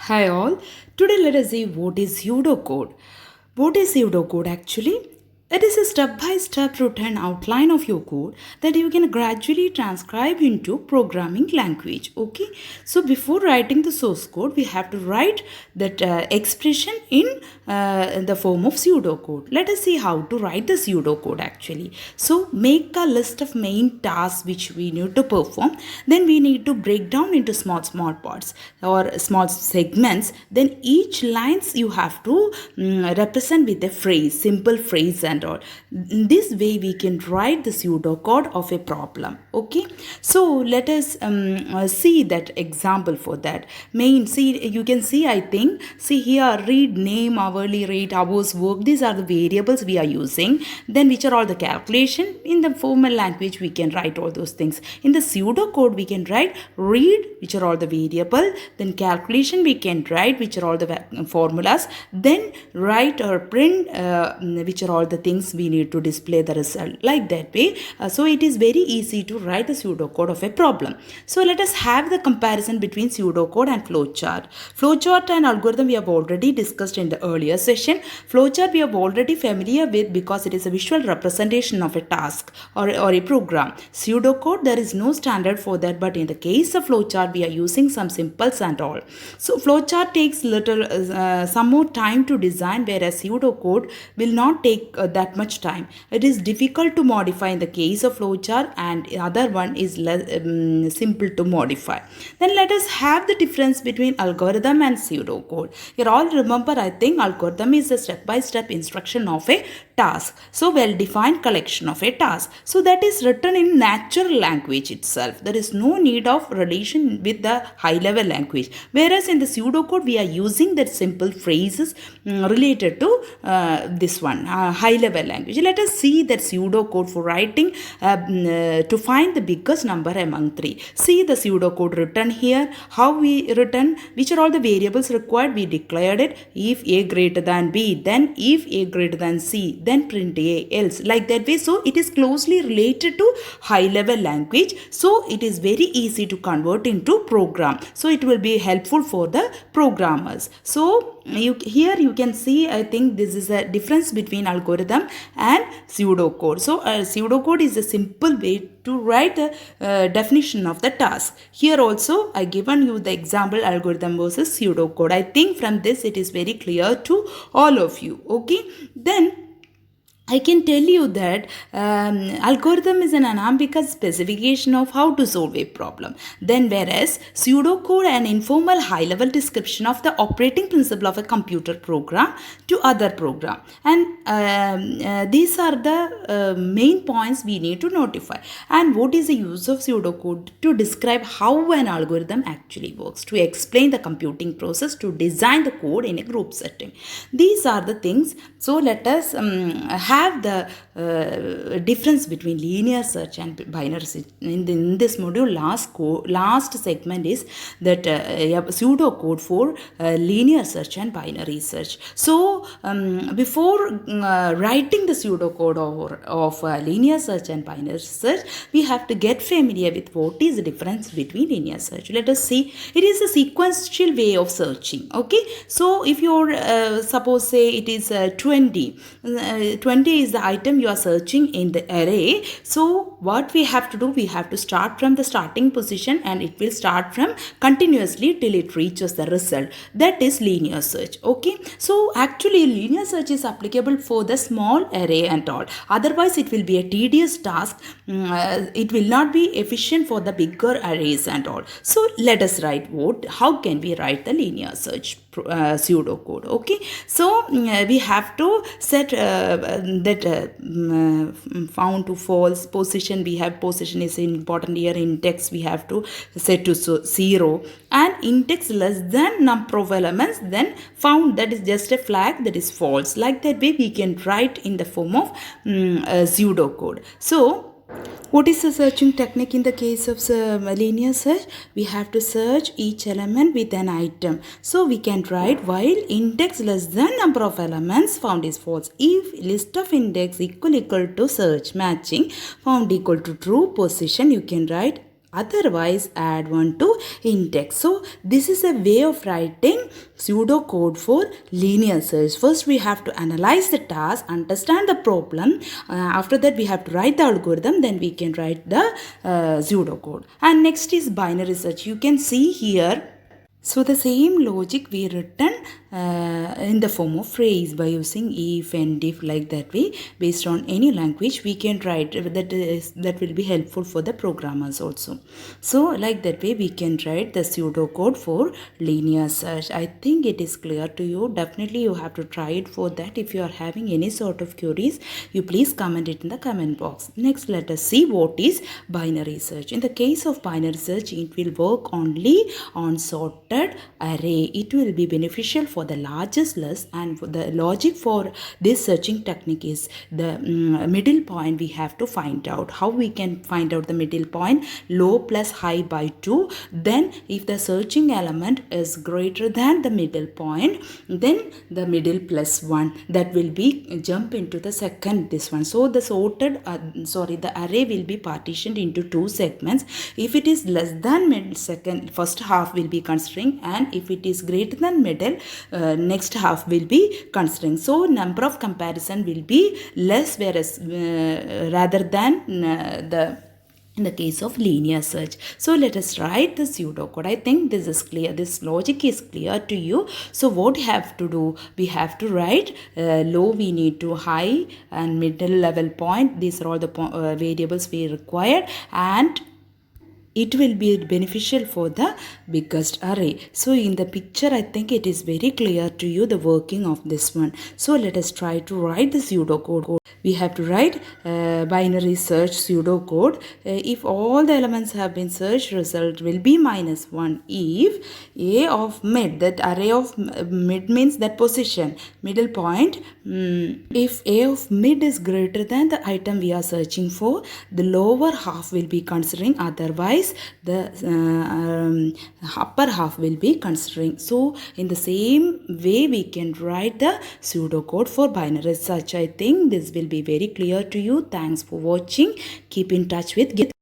Hi all. Today let us see what is pseudocode. What is pseudocode actually? It is a step-by-step written outline of your code that you can gradually transcribe into programming language. Okay. So before writing the source code, we have to write that expression in the form of pseudocode. Let us see how to write the pseudocode actually. So make a list of main tasks which we need to perform. Then we need to break down into small parts or small segments. Then each lines you have to represent with a phrase, simple phrase and all. In this way we can write the pseudocode of a problem. Okay, so let us see that example for that. See, you can see, I think, see here, read, name, hourly rate, hours work. These are the variables we are using. Then which are all the calculation. In the formal language we can write all those things. In the pseudocode we can write read, which are all the variable. Then calculation we can write, which are all the formulas. Then write or print, which are all the things we need to display the result, like that way. So it is very easy to write the pseudocode of a problem. So let us have the comparison between pseudocode and flowchart. Flowchart and algorithm we have already discussed in the earlier session. Flowchart we are already familiar with because it is a visual representation of a task or a program. Pseudocode, there is no standard for that, but in the case of flowchart we are using some symbols and all. So flowchart takes some more time to design, whereas pseudocode will not take that much time. It is difficult to modify in the case of flowchart, and the other one is simple to modify. Then let us have the difference between algorithm and pseudocode. You all remember, I think algorithm is a step-by-step instruction of a task. So well-defined collection of a task. So that is written in natural language itself. There is no need of relation with the high-level language. Whereas in the pseudocode we are using that simple phrases related to this one, high-level language. Let us see that pseudocode for writing to find the biggest number among 3. See the pseudocode written here. How we written, which are all the variables required, we declared it. If A greater than B, then if A greater than C, then print A, else, like that way. So it is closely related to high level language, so it is very easy to convert into program. So it will be helpful for the programmers. So here you can see, I think this is a difference between algorithm and pseudocode. So pseudocode is a simple way to write the definition of the task. Here also I given you the example algorithm versus pseudocode. I think from this it is very clear to all of you. Okay, then I can tell you that algorithm is an unambiguous specification of how to solve a problem. Then whereas pseudocode an informal high-level description of the operating principle of a computer program to other program. And these are the main points we need to notify. And what is the use of pseudocode? To describe how an algorithm actually works, to explain the computing process, to design the code in a group setting. These are the things. So let us have the difference between linear search and binary search. In this module, last segment is that pseudocode for linear search and binary search. So before writing the pseudocode of linear search and binary search, we have to get familiar with what is the difference between linear search. Let us see. It is a sequential way of searching. Okay, so if you're suppose say it is 20 is the item you are searching in the array. So what we have to do, we have to start from the starting position, and it will start from continuously till it reaches the result. That is linear search. Okay, so actually linear search is applicable for the small array and all. Otherwise it will be a tedious task. It will not be efficient for the bigger arrays and all. So let us write how can we write the linear search pseudocode. Okay, so we have to set that found to false position. We have position is important here. Index we have to set to 0, and index less than number of elements, then found, that is just a flag, that is false. Like that way we can write in the form of pseudocode. So what is the searching technique in the case of linear search? We have to search each element with an item. So we can write while index less than number of elements found is false. If list of index equal to search matching found equal to true position, you can write Otherwise, add one to index. So this is a way of writing pseudocode for linear search. First, we have to analyze the task, understand the problem. After that, we have to write the algorithm. Then we can write the pseudocode. And next is binary search. You can see here. So the same logic we written in the form of phrase by using if and if, like that way. Based on any language we can write that will be helpful for the programmers also. So like that way we can write the pseudocode for linear search. I think it is clear to you. Definitely you have to try it. For that, if you are having any sort of queries, you please comment it in the comment box. Next, let us see what is binary search. In the case of binary search, it will work only on sorted array. It will be beneficial for the largest list, and the logic for this searching technique is the middle point we have to find out. How we can find out the middle point? Low plus high by 2. Then if the searching element is greater than the middle point, then the middle plus 1, that will be jump into the second this one. So the the array will be partitioned into 2 segments. If it is less than middle, first half will be considering, and if it is greater than middle, next half will be considering. So number of comparison will be less, whereas rather than in the case of linear search. So let us write the pseudocode. I think this is clear. This logic is clear to you. So what we have to do? We have to write low we need to high, and middle level point. These are all the variables we required, and it will be beneficial for the biggest array. So in the picture, I think it is very clear to you the working of this one. So let us try to write the pseudocode. We have to write binary search pseudocode. If all the elements have been searched, result will be -1. If a of mid, that array of mid means that position, middle point. If a of mid is greater than the item we are searching for, the lower half will be considering. Otherwise, the upper half will be considering. So in the same way we can write the pseudocode for binary search. I think this will be very clear to you. Thanks for watching. Keep in touch with